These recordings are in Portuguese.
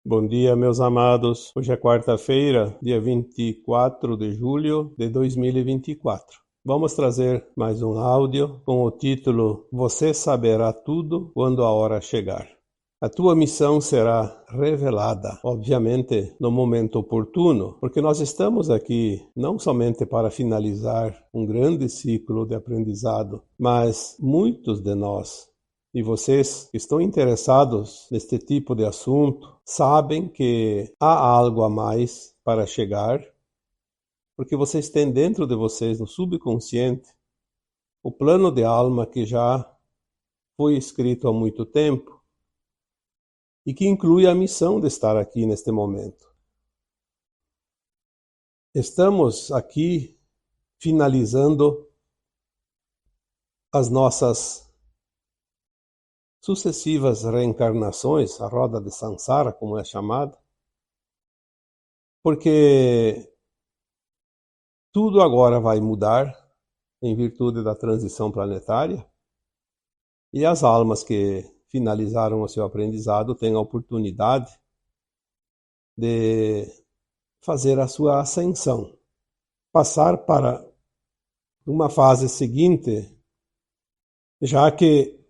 Bom dia, meus amados. Hoje é quarta-feira, dia 24 de julho de 2024. Vamos trazer mais um áudio com o título Você saberá tudo quando a hora chegar. A tua missão será revelada, obviamente, no momento oportuno, porque nós estamos aqui não somente para finalizar um grande ciclo de aprendizado, mas muitos de nós e vocês que estão interessados neste tipo de assunto sabem que há algo a mais para chegar, porque vocês têm dentro de vocês, no subconsciente, o plano de alma que já foi escrito há muito tempo e que inclui a missão de estar aqui neste momento. Estamos aqui finalizando as nossas sucessivas reencarnações, a roda de Sansara, como é chamada, porque tudo agora vai mudar em virtude da transição planetária e as almas que finalizaram o seu aprendizado têm a oportunidade de fazer a sua ascensão, passar para uma fase seguinte, já que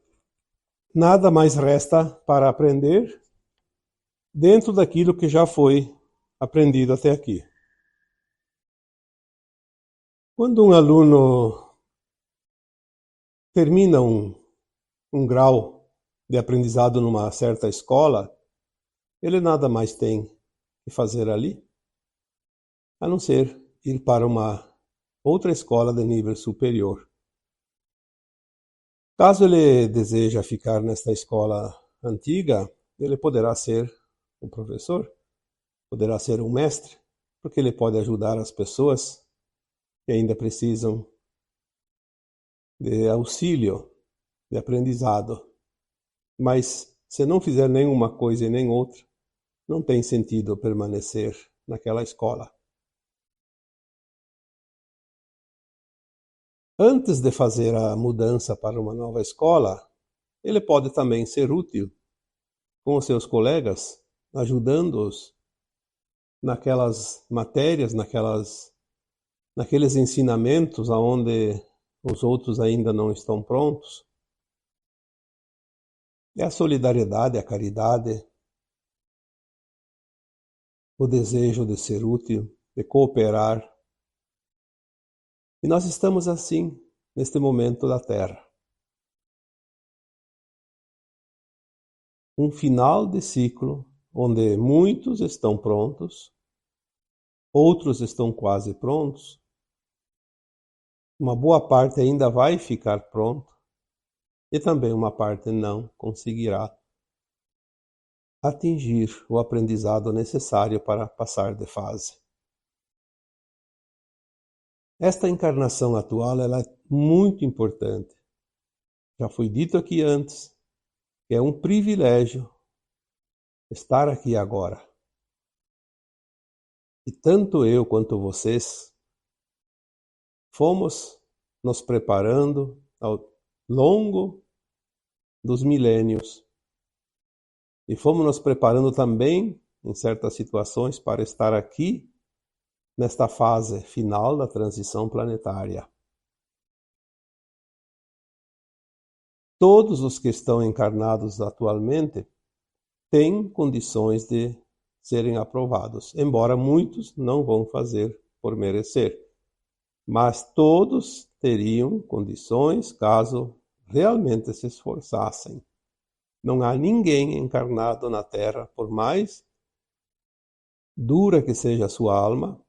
nada mais resta para aprender dentro daquilo que já foi aprendido até aqui. Quando um aluno termina um grau de aprendizado numa certa escola, ele nada mais tem que fazer ali, a não ser ir para uma outra escola de nível superior. Caso ele deseja ficar nesta escola antiga, ele poderá ser um professor, poderá ser um mestre, porque ele pode ajudar as pessoas que ainda precisam de auxílio, de aprendizado. Mas se não fizer nenhuma coisa e nem outra, não tem sentido permanecer naquela escola. Antes de fazer a mudança para uma nova escola, ele pode também ser útil com os seus colegas, ajudando-os naquelas matérias, naqueles ensinamentos aonde os outros ainda não estão prontos. É a solidariedade, a caridade, o desejo de ser útil, de cooperar. E nós estamos assim, neste momento da Terra. Um final de ciclo onde muitos estão prontos, outros estão quase prontos, uma boa parte ainda vai ficar pronto e também uma parte não conseguirá atingir o aprendizado necessário para passar de fase. Esta encarnação atual ela é muito importante. Já foi dito aqui antes que é um privilégio estar aqui agora. E tanto eu quanto vocês fomos nos preparando ao longo dos milênios e fomos nos preparando também, em certas situações, para estar aqui nesta fase final da transição planetária. Todos os que estão encarnados atualmente têm condições de serem aprovados, embora muitos não vão fazer por merecer. Mas todos teriam condições caso realmente se esforçassem. Não há ninguém encarnado na Terra, por mais dura que seja a sua alma,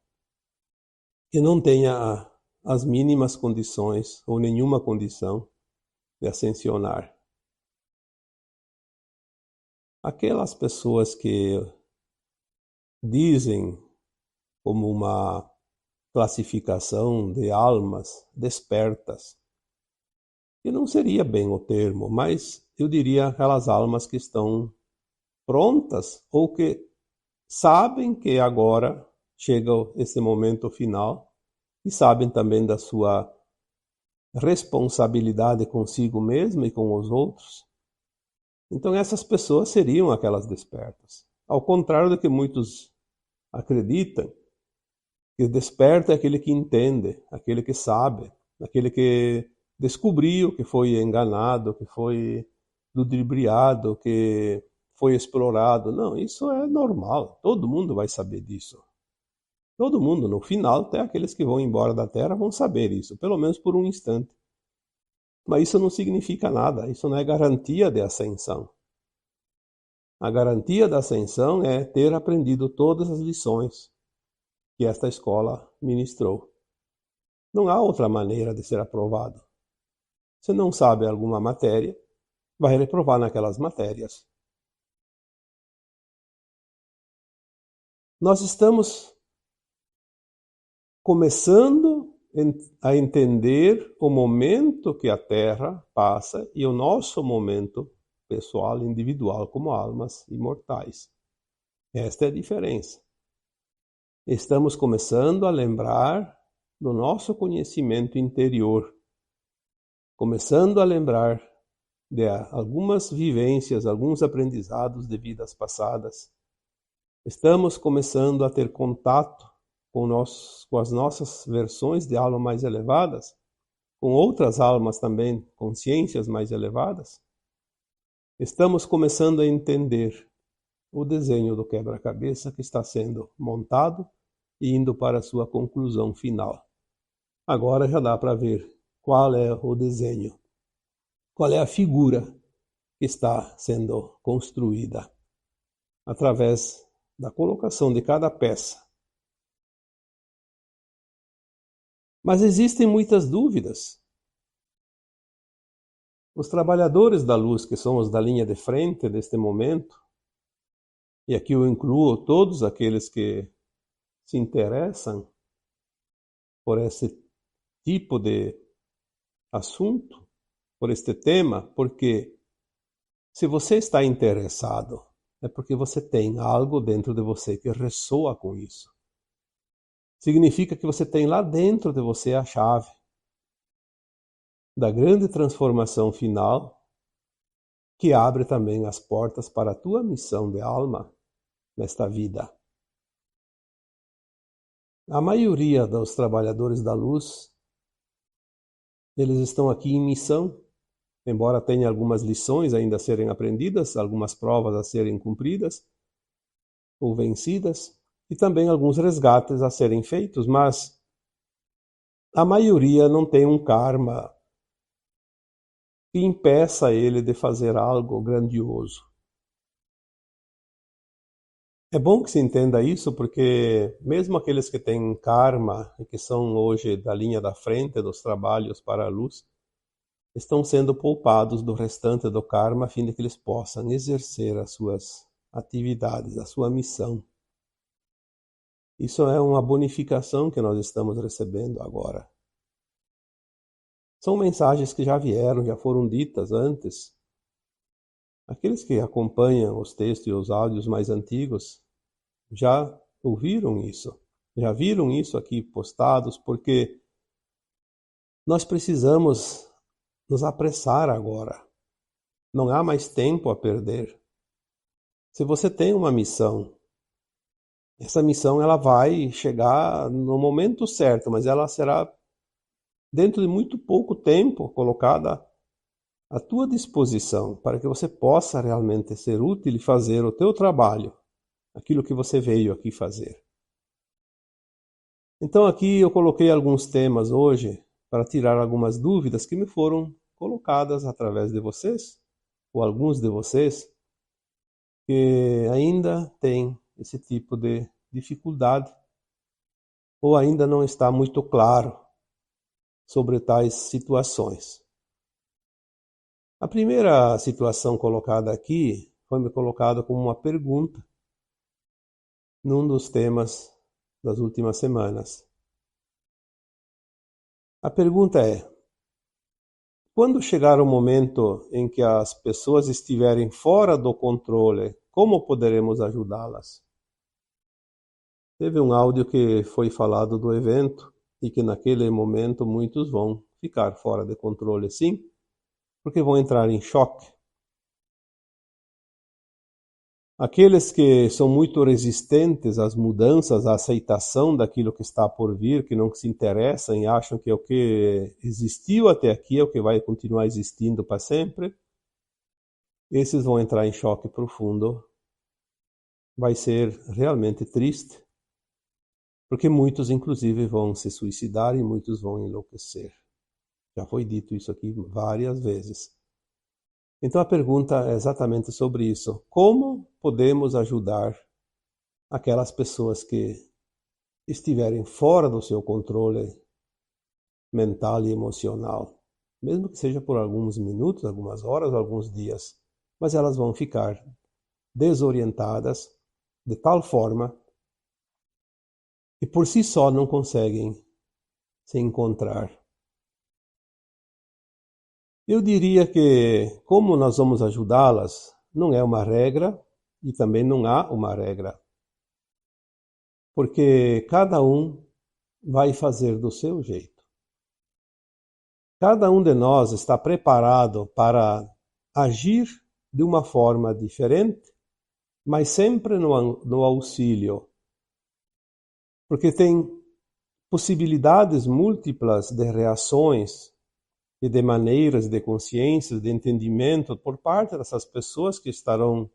que não tenha as mínimas condições ou nenhuma condição de ascensionar. Aquelas pessoas que dizem como uma classificação de almas despertas, que não seria bem o termo, mas eu diria aquelas almas que estão prontas ou que sabem que agora chega esse momento final e sabem também da sua responsabilidade consigo mesmo e com os outros. Então essas pessoas seriam aquelas despertas. Ao contrário do que muitos acreditam, que desperta é aquele que entende, aquele que sabe, aquele que descobriu, que foi enganado, que foi ludibriado, que foi explorado. Não, isso é normal, todo mundo vai saber disso. Todo mundo, no final, até aqueles que vão embora da Terra vão saber isso, pelo menos por um instante. Mas isso não significa nada, isso não é garantia de ascensão. A garantia da ascensão é ter aprendido todas as lições que esta escola ministrou. Não há outra maneira de ser aprovado. Se não sabe alguma matéria, vai reprovar naquelas matérias. Nós estamos começando a entender o momento que a Terra passa e o nosso momento pessoal, individual, como almas imortais. Esta é a diferença. Estamos começando a lembrar do nosso conhecimento interior, começando a lembrar de algumas vivências, alguns aprendizados de vidas passadas. Estamos começando a ter contato com as nossas versões de alma mais elevadas, com outras almas também, consciências mais elevadas. Estamos começando a entender o desenho do quebra-cabeça que está sendo montado e indo para a sua conclusão final. Agora já dá para ver qual é o desenho, qual é a figura que está sendo construída através da colocação de cada peça. Mas existem muitas dúvidas. Os trabalhadores da luz, que são os da linha de frente neste momento, e aqui eu incluo todos aqueles que se interessam por esse tipo de assunto, por este tema, porque se você está interessado, é porque você tem algo dentro de você que ressoa com isso. Significa que você tem lá dentro de você a chave da grande transformação final, que abre também as portas para a tua missão de alma nesta vida. A maioria dos trabalhadores da luz, eles estão aqui em missão, embora tenha algumas lições ainda a serem aprendidas, algumas provas a serem cumpridas ou vencidas, e também alguns resgates a serem feitos, mas a maioria não tem um karma que impeça ele de fazer algo grandioso. É bom que se entenda isso, porque mesmo aqueles que têm karma e que são hoje da linha da frente dos trabalhos para a luz, estão sendo poupados do restante do karma a fim de que eles possam exercer as suas atividades, a sua missão. Isso é uma bonificação que nós estamos recebendo agora. São mensagens que já vieram, já foram ditas antes. Aqueles que acompanham os textos e os áudios mais antigos já ouviram isso, já viram isso aqui postados, porque nós precisamos nos apressar agora. Não há mais tempo a perder. Se você tem uma missão, essa missão ela vai chegar no momento certo, mas ela será dentro de muito pouco tempo colocada à tua disposição para que você possa realmente ser útil e fazer o teu trabalho, aquilo que você veio aqui fazer. Então aqui eu coloquei alguns temas hoje para tirar algumas dúvidas que me foram colocadas através de vocês, ou alguns de vocês, que ainda têm esse tipo de dificuldade, ou ainda não está muito claro sobre tais situações. A primeira situação colocada aqui foi me colocada como uma pergunta num dos temas das últimas semanas. A pergunta é: quando chegar o momento em que as pessoas estiverem fora do controle, como poderemos ajudá-las? Teve um áudio que foi falado do evento e que naquele momento muitos vão ficar fora de controle, sim, porque vão entrar em choque. Aqueles que são muito resistentes às mudanças, à aceitação daquilo que está por vir, que não se interessam e acham que o que existiu até aqui é o que vai continuar existindo para sempre, esses vão entrar em choque profundo. Vai ser realmente triste, porque muitos, inclusive, vão se suicidar e muitos vão enlouquecer. Já foi dito isso aqui várias vezes. Então a pergunta é exatamente sobre isso. Como podemos ajudar aquelas pessoas que estiverem fora do seu controle mental e emocional? Mesmo que seja por alguns minutos, algumas horas, alguns dias. Mas elas vão ficar desorientadas de tal forma que por si só não conseguem se encontrar. Eu diria que como nós vamos ajudá-las não é uma regra e também não há uma regra, porque cada um vai fazer do seu jeito. Cada um de nós está preparado para agir de uma forma diferente, mas sempre no auxílio, porque tem possibilidades múltiplas de reações e de maneiras, de consciências, de entendimento por parte dessas pessoas que estarão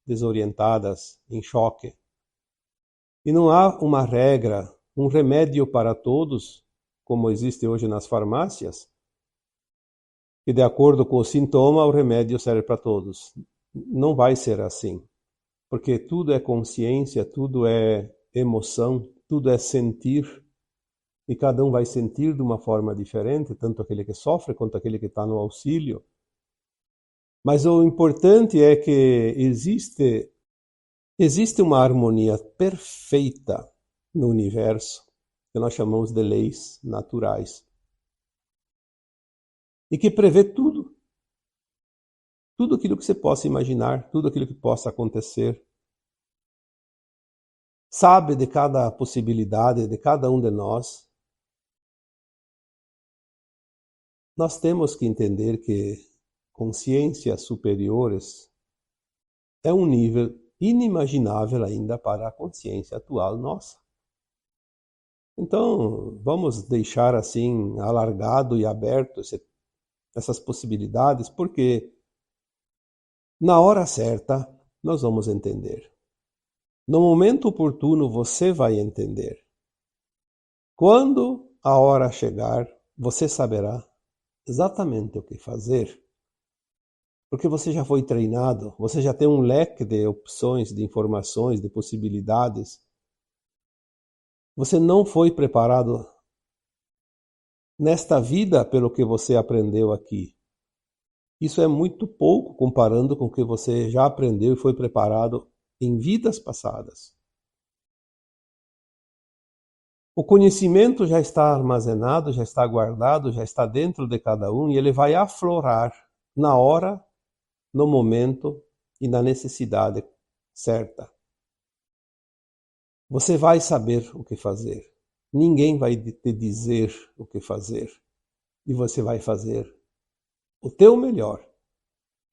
desorientadas, em choque. E não há uma regra, um remédio para todos, como existe hoje nas farmácias, que de acordo com o sintoma o remédio serve para todos. Não vai ser assim, porque tudo é consciência, tudo é emoção, tudo é sentir, e cada um vai sentir de uma forma diferente, tanto aquele que sofre quanto aquele que está no auxílio. Mas o importante é que existe uma harmonia perfeita no universo, que nós chamamos de leis naturais, e que prevê tudo. Tudo aquilo que você possa imaginar, tudo aquilo que possa acontecer. Sabe de cada possibilidade, de cada um de nós. Nós temos que entender que consciências superiores é um nível inimaginável ainda para a consciência atual nossa. Então, vamos deixar assim alargado e aberto essas possibilidades, porque na hora certa nós vamos entender. No momento oportuno você vai entender. Quando a hora chegar, você saberá exatamente o que fazer, porque você já foi treinado, você já tem um leque de opções, de informações, de possibilidades. Você não foi preparado nesta vida pelo que você aprendeu aqui. Isso é muito pouco comparando com o que você já aprendeu e foi preparado em vidas passadas. O conhecimento já está armazenado, já está guardado, já está dentro de cada um e ele vai aflorar na hora, no momento e na necessidade certa. Você vai saber o que fazer. Ninguém vai te dizer o que fazer. E você vai fazer o teu melhor.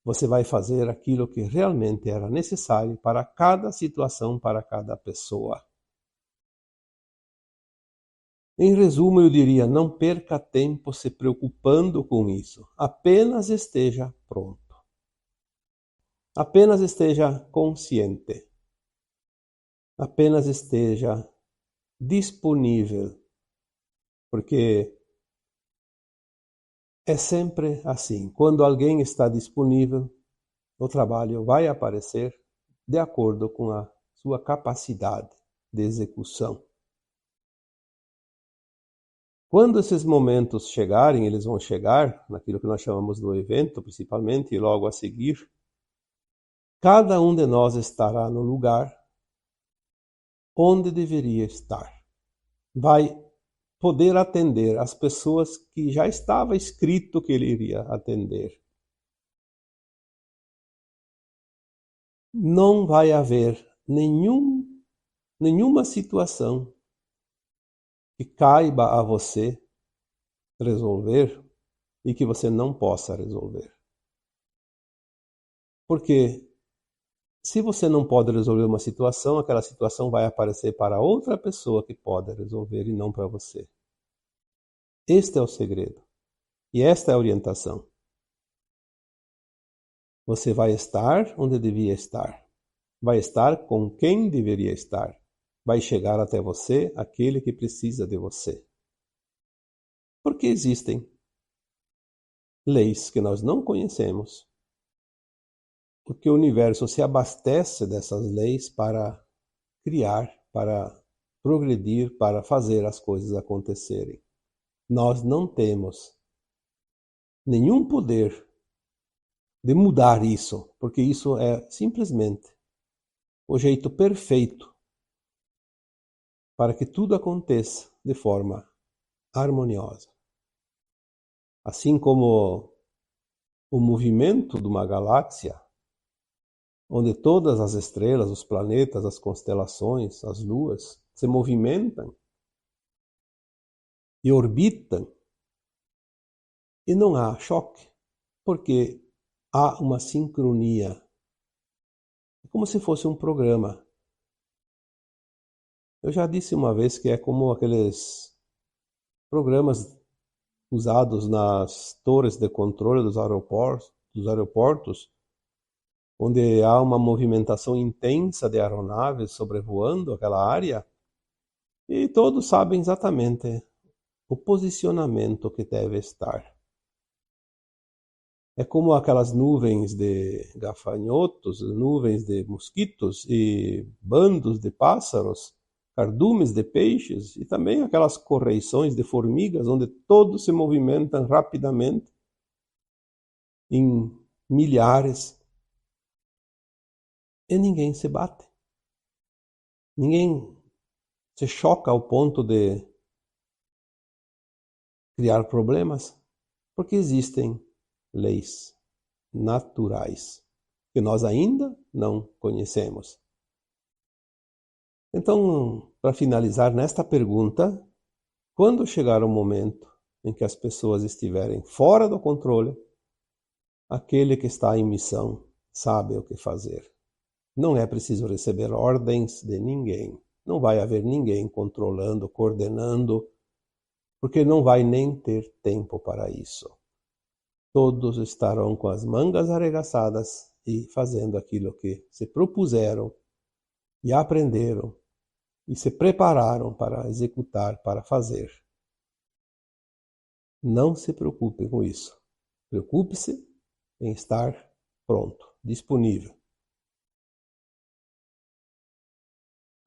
Você vai fazer aquilo que realmente era necessário para cada situação, para cada pessoa. Em resumo, eu diria, não perca tempo se preocupando com isso. Apenas esteja pronto. Apenas esteja consciente. Apenas esteja disponível. Porque é sempre assim. Quando alguém está disponível, o trabalho vai aparecer de acordo com a sua capacidade de execução. Quando esses momentos chegarem, eles vão chegar naquilo que nós chamamos do evento, principalmente, e logo a seguir, cada um de nós estará no lugar onde deveria estar. Vai poder atender as pessoas que já estava escrito que ele iria atender. Não vai haver nenhuma situação que caiba a você resolver e que você não possa resolver. Porque Se você não pode resolver uma situação, aquela situação vai aparecer para outra pessoa que pode resolver e não para você. Este é o segredo. E esta é a orientação. Você vai estar onde devia estar. Vai estar com quem deveria estar. Vai chegar até você aquele que precisa de você. Porque existem leis que nós não conhecemos. Porque o universo se abastece dessas leis para criar, para progredir, para fazer as coisas acontecerem. Nós não temos nenhum poder de mudar isso, porque isso é simplesmente o jeito perfeito para que tudo aconteça de forma harmoniosa. Assim como o movimento de uma galáxia, onde todas as estrelas, os planetas, as constelações, as luas se movimentam e orbitam, e não há choque, porque há uma sincronia. É como se fosse um programa. Eu já disse uma vez que é como aqueles programas usados nas torres de controle dos aeroportos, onde há uma movimentação intensa de aeronaves sobrevoando aquela área, e todos sabem exatamente o posicionamento que deve estar. É como aquelas nuvens de gafanhotos, nuvens de mosquitos e bandos de pássaros, cardumes de peixes e também aquelas correições de formigas, onde todos se movimentam rapidamente em milhares e ninguém se bate. Ninguém se choca ao ponto de criar problemas, porque existem leis naturais que nós ainda não conhecemos. Então, para finalizar nesta pergunta, quando chegar o momento em que as pessoas estiverem fora do controle, aquele que está em missão sabe o que fazer. Não é preciso receber ordens de ninguém. Não vai haver ninguém controlando, coordenando, porque não vai nem ter tempo para isso. Todos estarão com as mangas arregaçadas e fazendo aquilo que se propuseram e aprenderam e se prepararam para executar, para fazer. Não se preocupe com isso. Preocupe-se em estar pronto, disponível.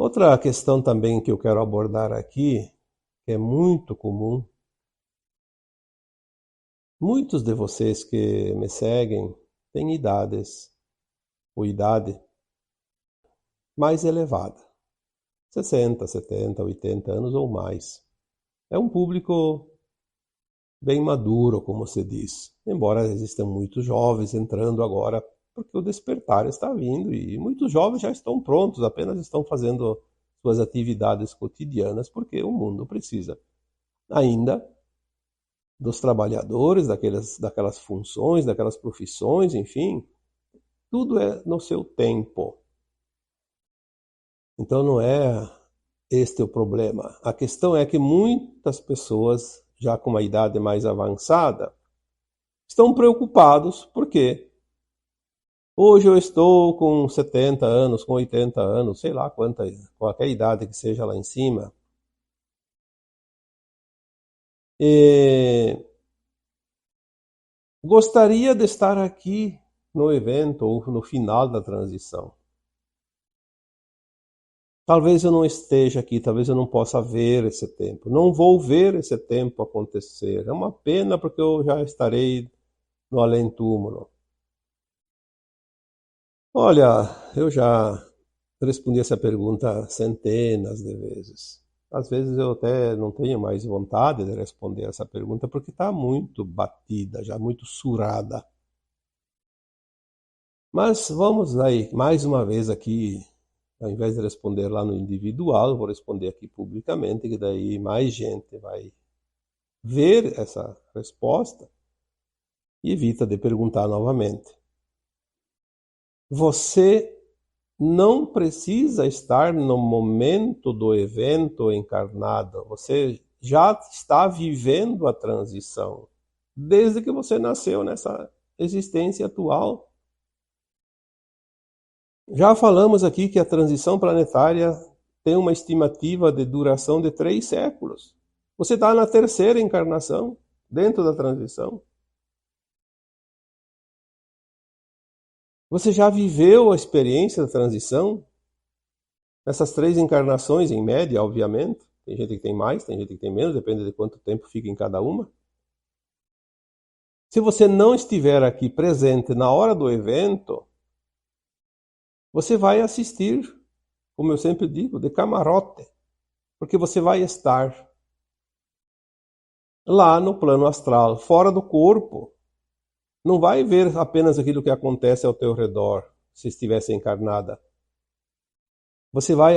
Outra questão também que eu quero abordar aqui, que é muito comum, muitos de vocês que me seguem têm idade mais elevada, 60, 70, 80 anos ou mais. É um público bem maduro, como se diz, embora existam muitos jovens entrando agora, porque o despertar está vindo e muitos jovens já estão prontos, apenas estão fazendo suas atividades cotidianas, porque o mundo precisa ainda dos trabalhadores, daquelas funções, daquelas profissões, enfim, tudo é no seu tempo. Então não é este o problema. A questão é que muitas pessoas, já com uma idade mais avançada, estão preocupados porque hoje eu estou com 70 anos, com 80 anos, sei lá qualquer idade que seja lá em cima, e gostaria de estar aqui no evento ou no final da transição. Talvez eu não esteja aqui, talvez eu não possa ver esse tempo. Não vou ver esse tempo acontecer. É uma pena porque eu já estarei no além-túmulo. Olha, eu já respondi essa pergunta centenas de vezes. Às vezes eu até não tenho mais vontade de responder essa pergunta porque está muito batida, já muito surrada. Mas vamos aí, mais uma vez aqui, ao invés de responder lá no individual, eu vou responder aqui publicamente, que daí mais gente vai ver essa resposta e evita de perguntar novamente. Você não precisa estar no momento do evento encarnado. Você já está vivendo a transição desde que você nasceu nessa existência atual. Já falamos aqui que a transição planetária tem uma estimativa de duração de 3 séculos. Você está na terceira encarnação dentro da transição. Você já viveu a experiência da transição? Essas 3 encarnações, em média, obviamente. Tem gente que tem mais, tem gente que tem menos, depende de quanto tempo fica em cada uma. Se você não estiver aqui presente na hora do evento, você vai assistir, como eu sempre digo, de camarote, porque você vai estar lá no plano astral, fora do corpo. Não vai ver apenas aquilo que acontece ao teu redor, se estivesse encarnada. Você vai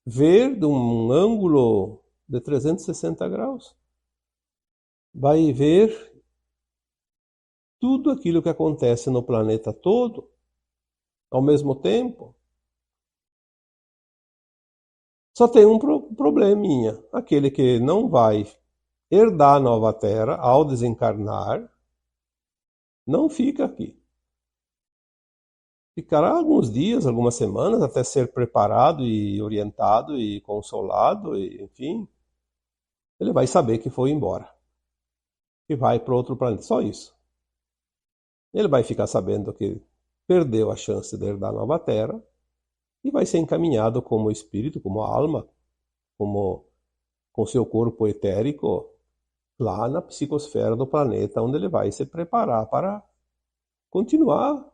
ver de um ângulo de 360 graus. Vai ver tudo aquilo que acontece no planeta todo ao mesmo tempo. Só tem um probleminha. Aquele que não vai herdar a nova Terra ao desencarnar, não fica aqui. Ficará alguns dias, algumas semanas, até ser preparado e orientado e consolado, e, enfim. Ele vai saber que foi embora. Que vai para outro planeta. Só isso. Ele vai ficar sabendo que perdeu a chance de herdar a nova Terra e vai ser encaminhado como espírito, como alma, com seu corpo etérico, lá na psicosfera do planeta, onde ele vai se preparar para continuar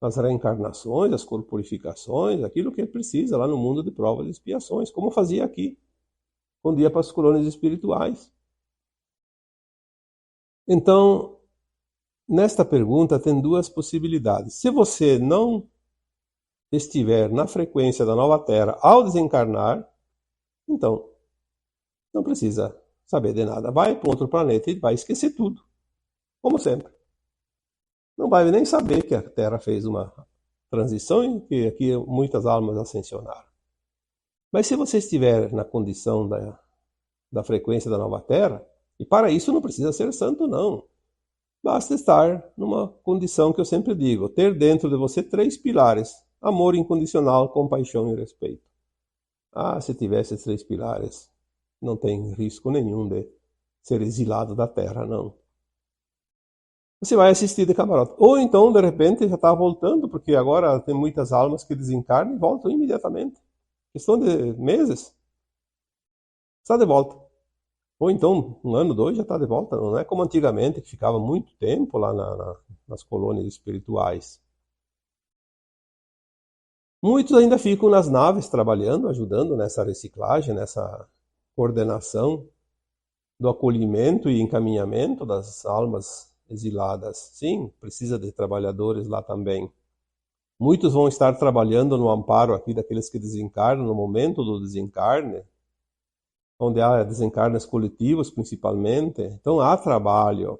as reencarnações, as corporificações, aquilo que ele precisa lá no mundo de provas e expiações, como fazia aqui, quando ia para as colônias espirituais. Então, nesta pergunta tem 2 possibilidades. Se você não estiver na frequência da nova Terra ao desencarnar, então não precisa saber de nada. Vai para outro planeta e vai esquecer tudo, como sempre. Não vai nem saber que a Terra fez uma transição e que aqui muitas almas ascensionaram. Mas se você estiver na condição da frequência da nova Terra, e para isso não precisa ser santo, não. Basta estar numa condição que eu sempre digo, ter dentro de você 3 pilares: amor incondicional, compaixão e respeito. Se tivesse esses 3 pilares, não tem risco nenhum de ser exilado da Terra, não. Você vai assistir de camarote. Ou então, de repente, já está voltando, porque agora tem muitas almas que desencarnam e voltam imediatamente. Questão de meses, está de volta. Ou então, 1 ano, 2, já está de volta. Não é como antigamente, que ficava muito tempo lá nas colônias espirituais. Muitos ainda ficam nas naves trabalhando, ajudando nessa reciclagem, nessa coordenação do acolhimento e encaminhamento das almas exiladas. Sim, precisa de trabalhadores lá também. Muitos vão estar trabalhando no amparo aqui daqueles que desencarnam, no momento do desencarne, onde há desencarnes coletivos principalmente. Então há trabalho.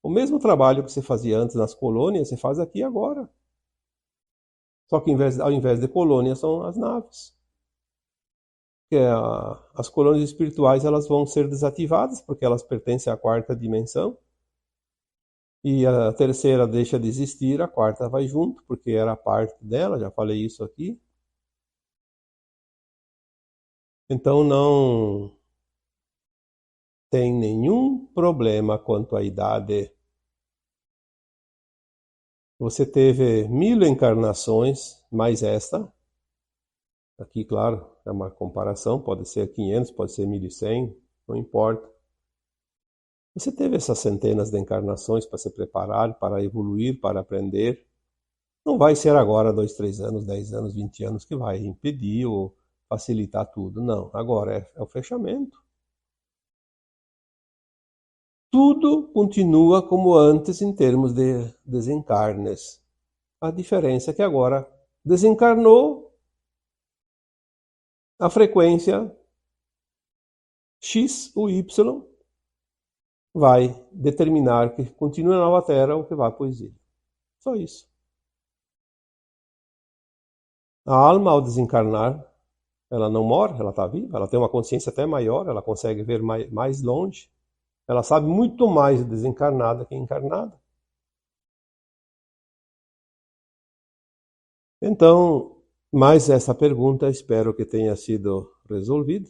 O mesmo trabalho que se fazia antes nas colônias, se faz aqui agora. Só que ao invés de colônias são as naves. As colônias espirituais elas vão ser desativadas porque elas pertencem à 4ª dimensão. E a terceira deixa de existir, a 4ª vai junto, porque era parte dela, já falei isso aqui. Então não tem nenhum problema quanto à idade. Você teve 1000 encarnações, mais esta. Aqui, claro, é uma comparação, pode ser 500, pode ser 1100, não importa. Você teve essas centenas de encarnações para se preparar, para evoluir, para aprender. Não vai ser agora 2, 3 anos, 10 anos, 20 anos que vai impedir ou facilitar tudo. Não, agora é o fechamento. Tudo continua como antes em termos de desencarnes. A diferença é que agora desencarnou, a frequência X ou Y vai determinar que continue na nova Terra ou que vá para o exílio. Só isso. A alma, ao desencarnar, ela não morre, ela está viva, ela tem uma consciência até maior, ela consegue ver mais longe, ela sabe muito mais desencarnada que encarnada. Então, mais essa pergunta espero que tenha sido resolvida.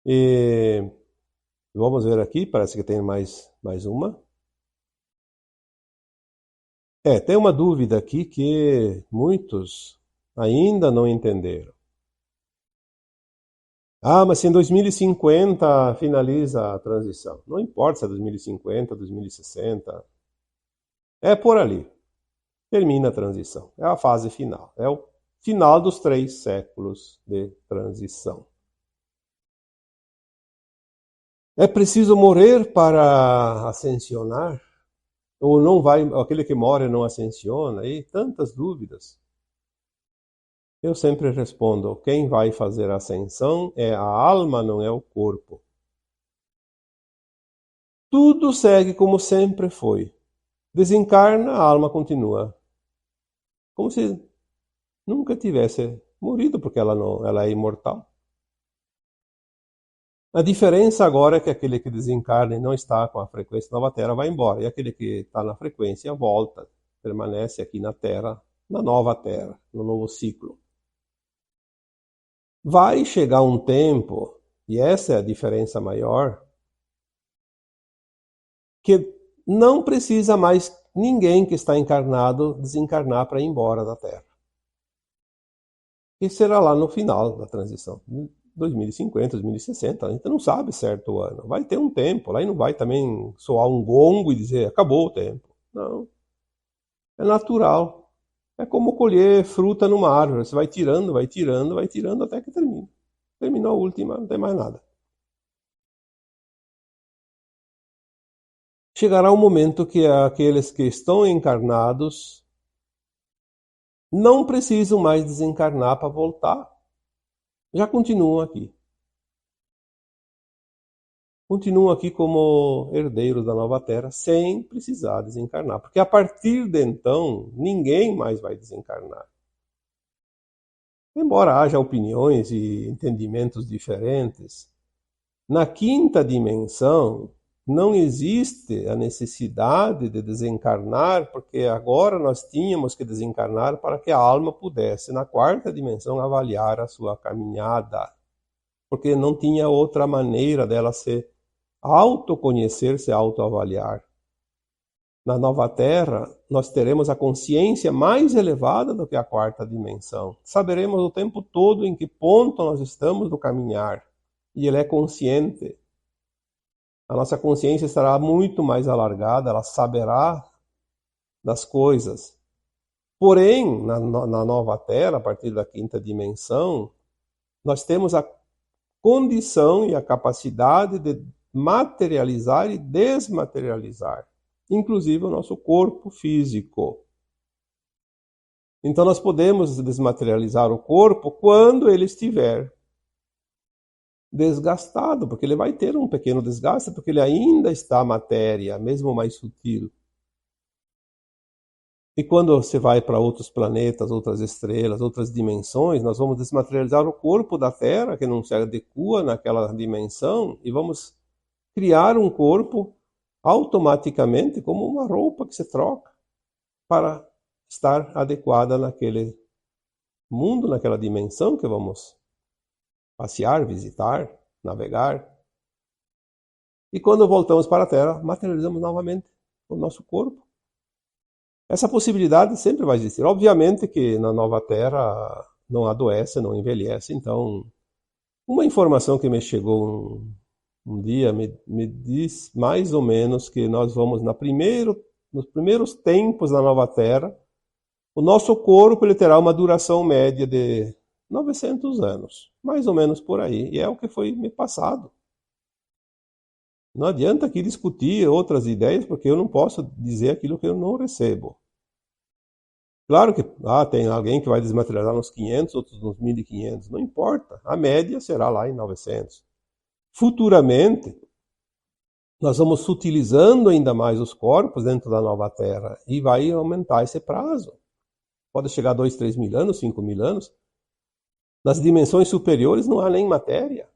E vamos ver aqui, parece que tem mais uma. Tem uma dúvida aqui que muitos ainda não entenderam. Ah, mas se em 2050 finaliza a transição. Não importa se é 2050, 2060. É por ali. Termina a transição. É a fase final. É o final dos 3 séculos de transição. É preciso morrer para ascensionar? Ou não vai, aquele que morre não ascensiona? E tantas dúvidas. Eu sempre respondo: quem vai fazer a ascensão é a alma, não é o corpo. Tudo segue como sempre foi. Desencarna, a alma continua. Como se nunca tivesse morrido, porque ela é imortal. A diferença agora é que aquele que desencarna e não está com a frequência nova Terra vai embora. E aquele que está na frequência volta, permanece aqui na Terra, na nova Terra, no novo ciclo. Vai chegar um tempo, e essa é a diferença maior, que não precisa mais ninguém que está encarnado desencarnar para ir embora da Terra. E será lá no final da transição, 2050, 2060, a gente não sabe certo o ano. Vai ter um tempo, lá e não vai também soar um gongo e dizer acabou o tempo. Não, é natural. É como colher fruta numa árvore, você vai tirando, vai tirando, vai tirando até que termina. Terminou a última, não tem mais nada. Chegará um momento que aqueles que estão encarnados não precisam mais desencarnar para voltar. Já continuam aqui. Continuam aqui como herdeiros da nova terra, sem precisar desencarnar. Porque a partir de então, ninguém mais vai desencarnar. Embora haja opiniões e entendimentos diferentes, na quinta dimensão não existe a necessidade de desencarnar, porque agora nós tínhamos que desencarnar para que a alma pudesse, na quarta dimensão, avaliar a sua caminhada. Porque não tinha outra maneira dela se autoconhecer, se autoavaliar. Na nova Terra, nós teremos a consciência mais elevada do que a quarta dimensão. Saberemos o tempo todo em que ponto nós estamos no caminhar. E ele é consciente. A nossa consciência estará muito mais alargada, ela saberá das coisas. Porém, na nova Terra, a partir da quinta dimensão, nós temos a condição e a capacidade de materializar e desmaterializar, inclusive o nosso corpo físico. Então nós podemos desmaterializar o corpo quando ele estiver desgastado, porque ele vai ter um pequeno desgaste, porque ele ainda está matéria, mesmo mais sutil. E quando você vai para outros planetas, outras estrelas, outras dimensões, nós vamos desmaterializar o corpo da Terra, que não se adequa naquela dimensão, e vamos criar um corpo automaticamente como uma roupa que se troca para estar adequada naquele mundo, naquela dimensão que vamos passear, visitar, navegar. E quando voltamos para a Terra, materializamos novamente o nosso corpo. Essa possibilidade sempre vai existir. Obviamente que na nova Terra não adoece, não envelhece. Então, uma informação que me chegou um dia me diz mais ou menos que nós vamos nos primeiros tempos da nova Terra, o nosso corpo ele terá uma duração média de 900 anos, mais ou menos por aí, e é o que foi me passado. Não adianta aqui discutir outras ideias, porque eu não posso dizer aquilo que eu não recebo. Claro que tem alguém que vai desmaterializar nos 500, outros nos 1500, não importa, a média será lá em 900. Futuramente, nós vamos sutilizando ainda mais os corpos dentro da nova Terra e vai aumentar esse prazo. Pode chegar a 2, 3 mil anos, 5 mil anos. Nas dimensões superiores não há nem matéria.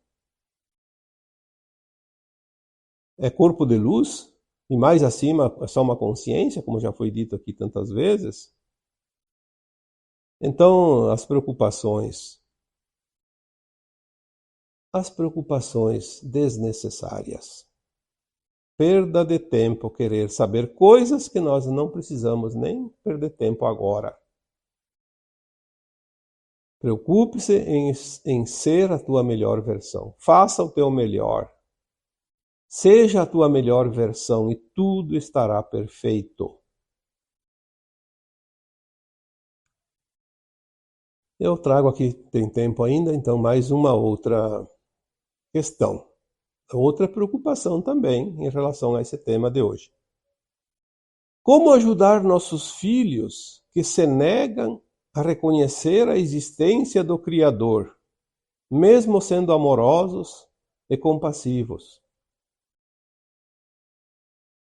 É corpo de luz, e mais acima é só uma consciência, como já foi dito aqui tantas vezes. Então, as preocupações desnecessárias. Perda de tempo querer saber coisas que nós não precisamos nem perder tempo agora. Preocupe-se em ser a tua melhor versão. Faça o teu melhor. Seja a tua melhor versão e tudo estará perfeito. Eu trago aqui, tem tempo ainda, então mais uma outra questão. Outra preocupação também em relação a esse tema de hoje. Como ajudar nossos filhos que se negam a reconhecer a existência do Criador, mesmo sendo amorosos e compassivos?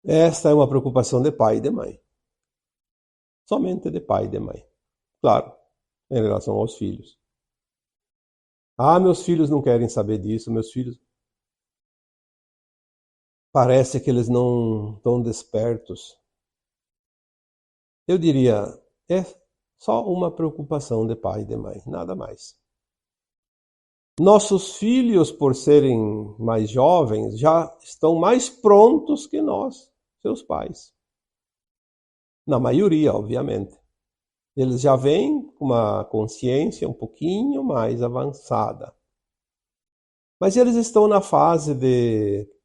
Esta é uma preocupação de pai e de mãe. Somente de pai e de mãe. Claro, em relação aos filhos. Ah, meus filhos não querem saber disso, meus filhos... Parece que eles não estão despertos. Eu diria, é só uma preocupação de pai e de mãe, nada mais. Nossos filhos, por serem mais jovens, já estão mais prontos que nós, seus pais. Na maioria, obviamente. Eles já vêm com uma consciência um pouquinho mais avançada. Mas eles estão na fase de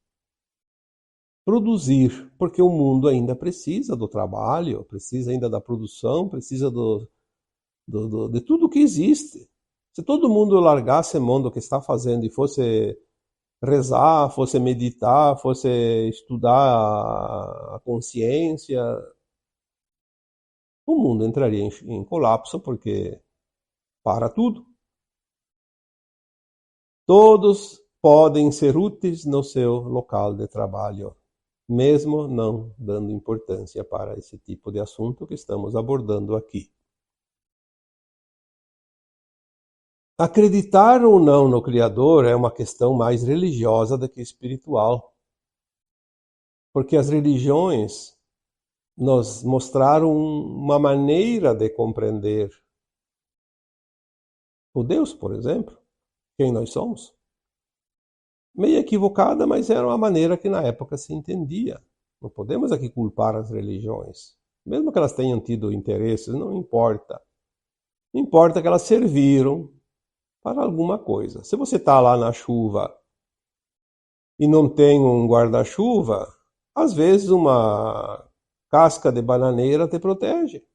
produzir, porque o mundo ainda precisa do trabalho, precisa ainda da produção, precisa de tudo que existe. Se todo mundo largasse a mão do que está fazendo e fosse rezar, fosse meditar, fosse estudar a consciência, o mundo entraria em colapso, porque para tudo. Todos podem ser úteis no seu local de trabalho, mesmo não dando importância para esse tipo de assunto que estamos abordando aqui. Acreditar ou não no Criador é uma questão mais religiosa do que espiritual, porque as religiões nos mostraram uma maneira de compreender o Deus, por exemplo, quem nós somos. Meio equivocada, mas era uma maneira que na época se entendia. Não podemos aqui culpar as religiões. Mesmo que elas tenham tido interesses, não importa. Importa que elas serviram para alguma coisa. Se você está lá na chuva e não tem um guarda-chuva, às vezes uma casca de bananeira te protege.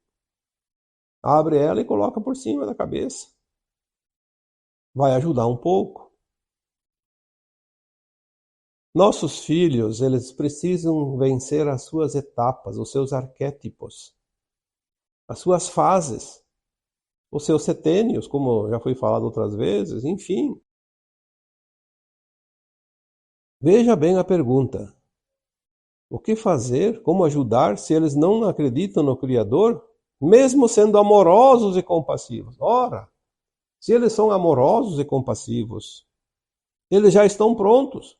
Abre ela e coloca por cima da cabeça. Vai ajudar um pouco. Nossos filhos, eles precisam vencer as suas etapas, os seus arquétipos, as suas fases, os seus setênios, como já foi falado outras vezes, enfim. Veja bem a pergunta. O que fazer, como ajudar, se eles não acreditam no Criador, mesmo sendo amorosos e compassivos? Ora, se eles são amorosos e compassivos, eles já estão prontos.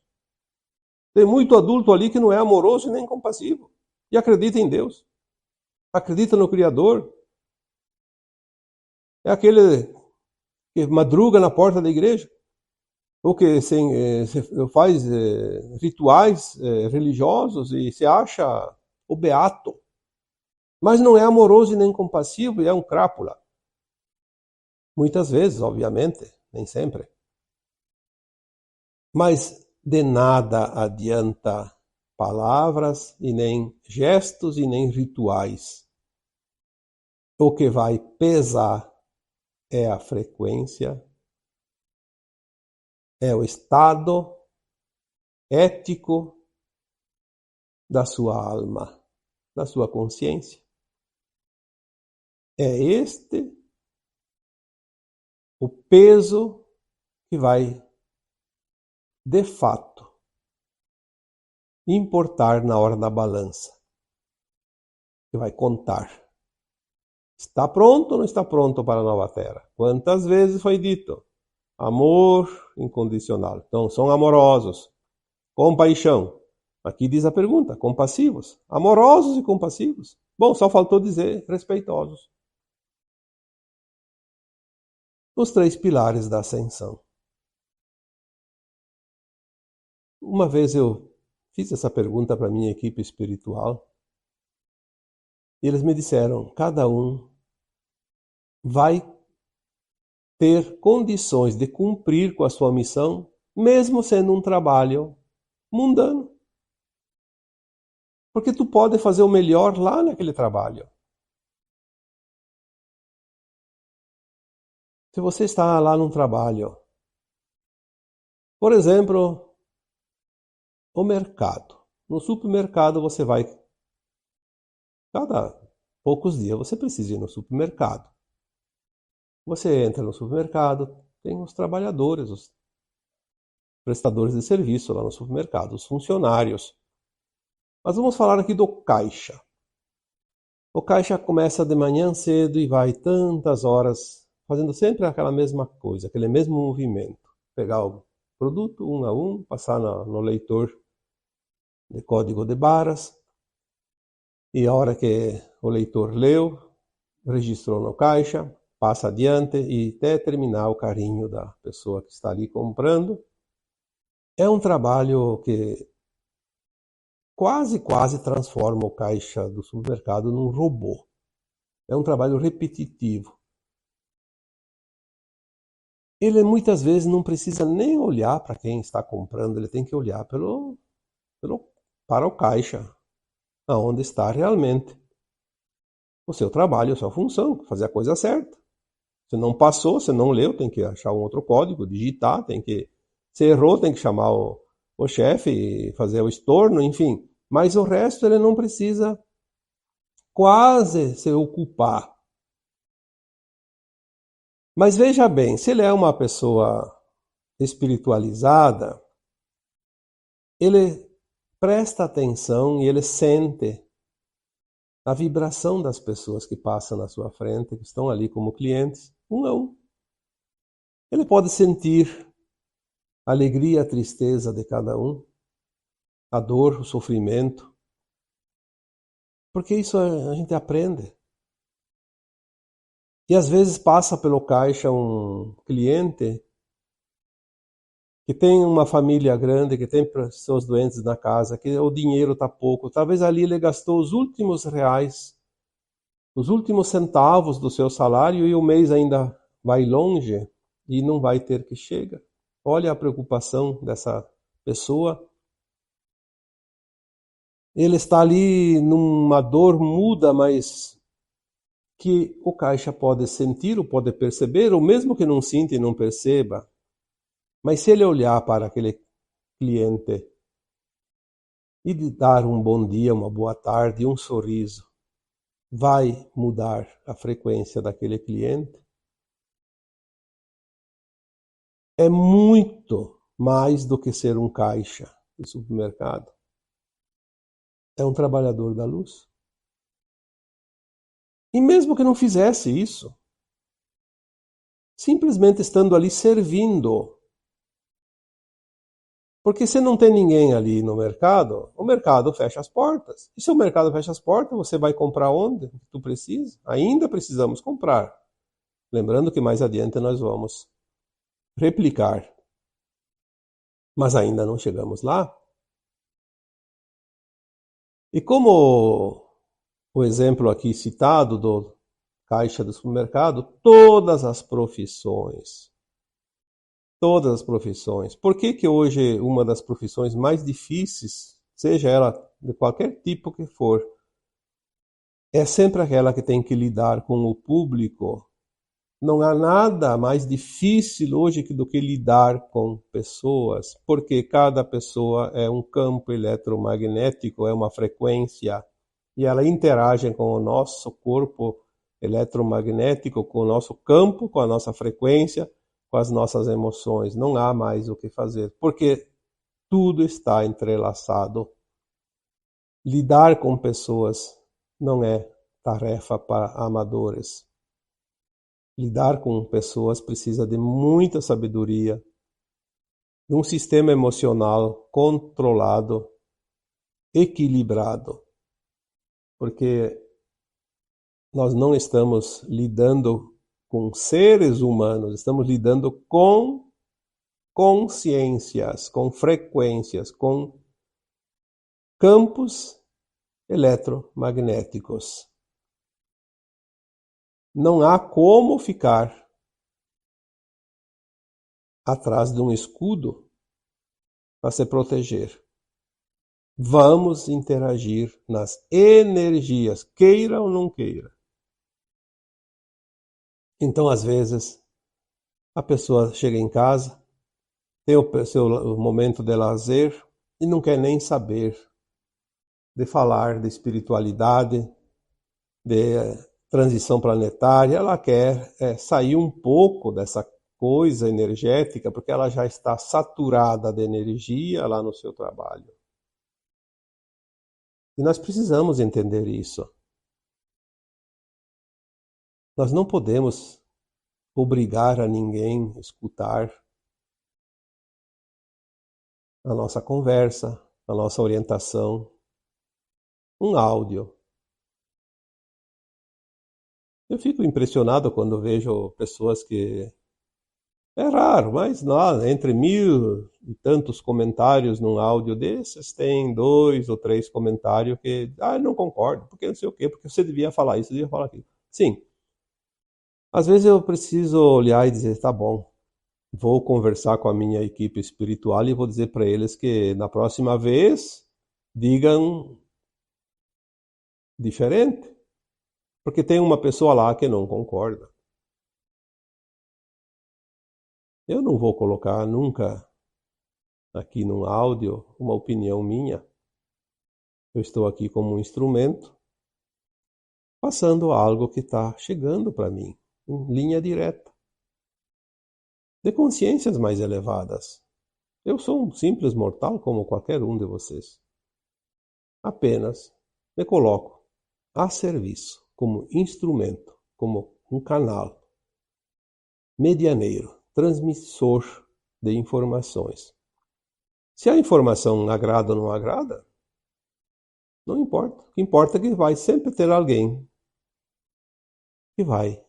Tem muito adulto ali que não é amoroso e nem compassivo. E acredita em Deus. Acredita no Criador. É aquele que madruga na porta da igreja. Ou que faz rituais religiosos e se acha o beato. Mas não é amoroso e nem compassivo e é um crápula. Muitas vezes, obviamente, nem sempre. Mas de nada adianta palavras e nem gestos e nem rituais. O que vai pesar é a frequência, é o estado ético da sua alma, da sua consciência. É este o peso que vai, de fato, importar na hora da balança, que vai contar. Está pronto ou não está pronto para a nova terra? Quantas vezes foi dito? Amor incondicional. Então, são amorosos. Compaixão. Aqui diz a pergunta, compassivos. Amorosos e compassivos. Bom, só faltou dizer respeitosos. Os 3 pilares da ascensão. Uma vez eu fiz essa pergunta para a minha equipe espiritual e eles me disseram, cada um vai ter condições de cumprir com a sua missão, mesmo sendo um trabalho mundano. Porque tu pode fazer o melhor lá naquele trabalho. Se você está lá num trabalho, por exemplo, o mercado. No supermercado você vai, cada poucos dias você precisa ir no supermercado. Você entra no supermercado, tem os trabalhadores, os prestadores de serviço lá no supermercado, os funcionários. Mas vamos falar aqui do caixa. O caixa começa de manhã cedo e vai tantas horas, fazendo sempre aquela mesma coisa, aquele mesmo movimento. Pegar o produto um a um, passar no leitor de código de barras, e a hora que o leitor leu, registrou no caixa, passa adiante e até terminar o carinho da pessoa que está ali comprando. É um trabalho que quase transforma o caixa do supermercado num robô. É um trabalho repetitivo. Ele muitas vezes não precisa nem olhar para quem está comprando, ele tem que olhar para o caixa, aonde está realmente o seu trabalho, a sua função, fazer a coisa certa. Se não passou, se não leu, tem que achar um outro código, digitar, se errou, tem que chamar o chefe, fazer o estorno, enfim. Mas o resto ele não precisa quase se ocupar. Mas veja bem, se ele é uma pessoa espiritualizada, ele presta atenção e ele sente a vibração das pessoas que passam na sua frente, que estão ali como clientes, um a um. Ele pode sentir a alegria, a tristeza de cada um, a dor, o sofrimento, porque isso a gente aprende. E às vezes passa pelo caixa um cliente que tem uma família grande, que tem pessoas doentes na casa, que o dinheiro está pouco. Talvez ali ele gastou os últimos reais, os últimos centavos do seu salário e o mês ainda vai longe e não vai ter que chegar. Olha a preocupação dessa pessoa. Ele está ali numa dor muda, mas que o caixa pode sentir ou pode perceber, ou mesmo que não sinta e não perceba. Mas se ele olhar para aquele cliente e lhe dar um bom dia, uma boa tarde, um sorriso, vai mudar a frequência daquele cliente? É muito mais do que ser um caixa de supermercado. É um trabalhador da luz. E mesmo que não fizesse isso, simplesmente estando ali servindo. Porque se não tem ninguém ali no mercado, o mercado fecha as portas. E se o mercado fecha as portas, você vai comprar onde tu precisa? Ainda precisamos comprar. Lembrando que mais adiante nós vamos replicar. Mas ainda não chegamos lá. E como o exemplo aqui citado do caixa do supermercado, todas as profissões. Por que hoje uma das profissões mais difíceis, seja ela de qualquer tipo que for, é sempre aquela que tem que lidar com o público? Não há nada mais difícil hoje do que lidar com pessoas, porque cada pessoa é um campo eletromagnético, é uma frequência, e ela interage com o nosso corpo eletromagnético, com o nosso campo, com a nossa frequência, com as nossas emoções. Não há mais o que fazer, porque tudo está entrelaçado. Lidar com pessoas não é tarefa para amadores. Lidar com pessoas precisa de muita sabedoria, de um sistema emocional controlado, equilibrado, porque nós não estamos lidando com seres humanos, estamos lidando com consciências, com frequências, com campos eletromagnéticos. Não há como ficar atrás de um escudo para se proteger. Vamos interagir nas energias, queira ou não queira. Então, às vezes, a pessoa chega em casa, tem o seu momento de lazer e não quer nem saber de falar de espiritualidade, de transição planetária. Ela quer sair um pouco dessa coisa energética, porque ela já está saturada de energia lá no seu trabalho. E nós precisamos entender isso. Nós não podemos obrigar a ninguém a escutar a nossa conversa, a nossa orientação, um áudio. Eu fico impressionado quando vejo pessoas que... É raro, mas não, entre 1000 e tantos comentários num áudio desses, tem 2 ou 3 comentários que, não concordo, porque não sei o quê, porque você devia falar isso, devia falar aquilo. Sim, às vezes eu preciso olhar e dizer, tá bom, vou conversar com a minha equipe espiritual e vou dizer para eles que na próxima vez digam diferente, porque tem uma pessoa lá que não concorda. Eu não vou colocar nunca aqui num áudio uma opinião minha. Eu estou aqui como um instrumento, passando algo que está chegando para mim, em linha direta, de consciências mais elevadas. Eu sou um simples mortal como qualquer um de vocês. Apenas me coloco a serviço, como instrumento, como um canal, medianeiro, transmissor de informações. Se a informação agrada ou não agrada, não importa. O que importa é que vai sempre ter alguém que vai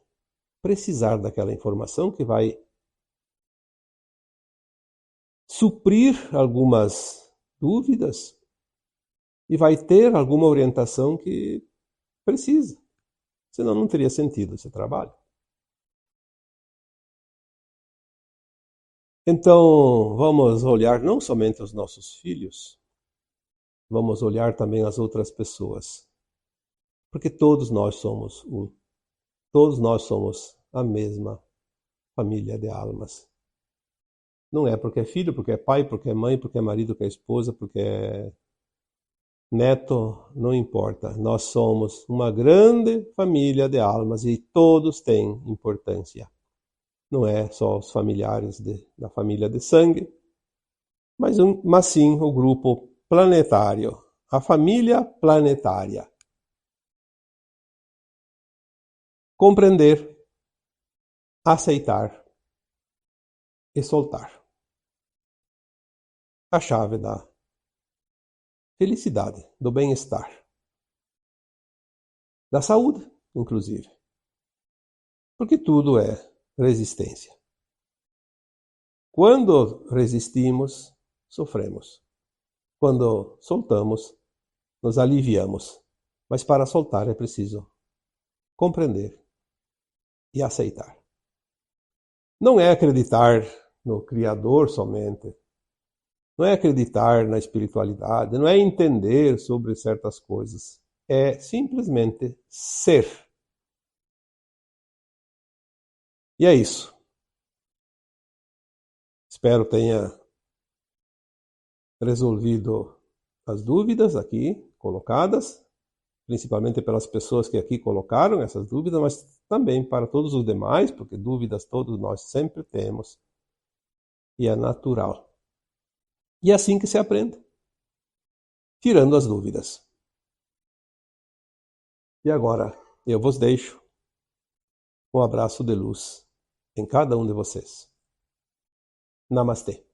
precisar daquela informação, que vai suprir algumas dúvidas e vai ter alguma orientação que precisa. Senão não teria sentido esse trabalho. Então, vamos olhar não somente os nossos filhos, vamos olhar também as outras pessoas. Porque todos nós somos um. Todos nós somos a mesma família de almas. Não é porque é filho, porque é pai, porque é mãe, porque é marido, porque é esposa, porque é neto, não importa. Nós somos uma grande família de almas e todos têm importância. Não é só os familiares da família de sangue, mas sim o grupo planetário, a família planetária. Compreender, aceitar e soltar. A chave da felicidade, do bem-estar, da saúde, inclusive. Porque tudo é resistência. Quando resistimos, sofremos. Quando soltamos, nos aliviamos. Mas para soltar é preciso compreender e aceitar. Não é acreditar no Criador somente. Não é acreditar na espiritualidade. Não é entender sobre certas coisas. É simplesmente ser. E é isso. Espero tenha resolvido as dúvidas aqui colocadas, principalmente pelas pessoas que aqui colocaram essas dúvidas, mas também para todos os demais, porque dúvidas todos nós sempre temos, e é natural. E é assim que se aprende, tirando as dúvidas. E agora, Eu vos deixo um abraço de luz em cada um de vocês. Namastê.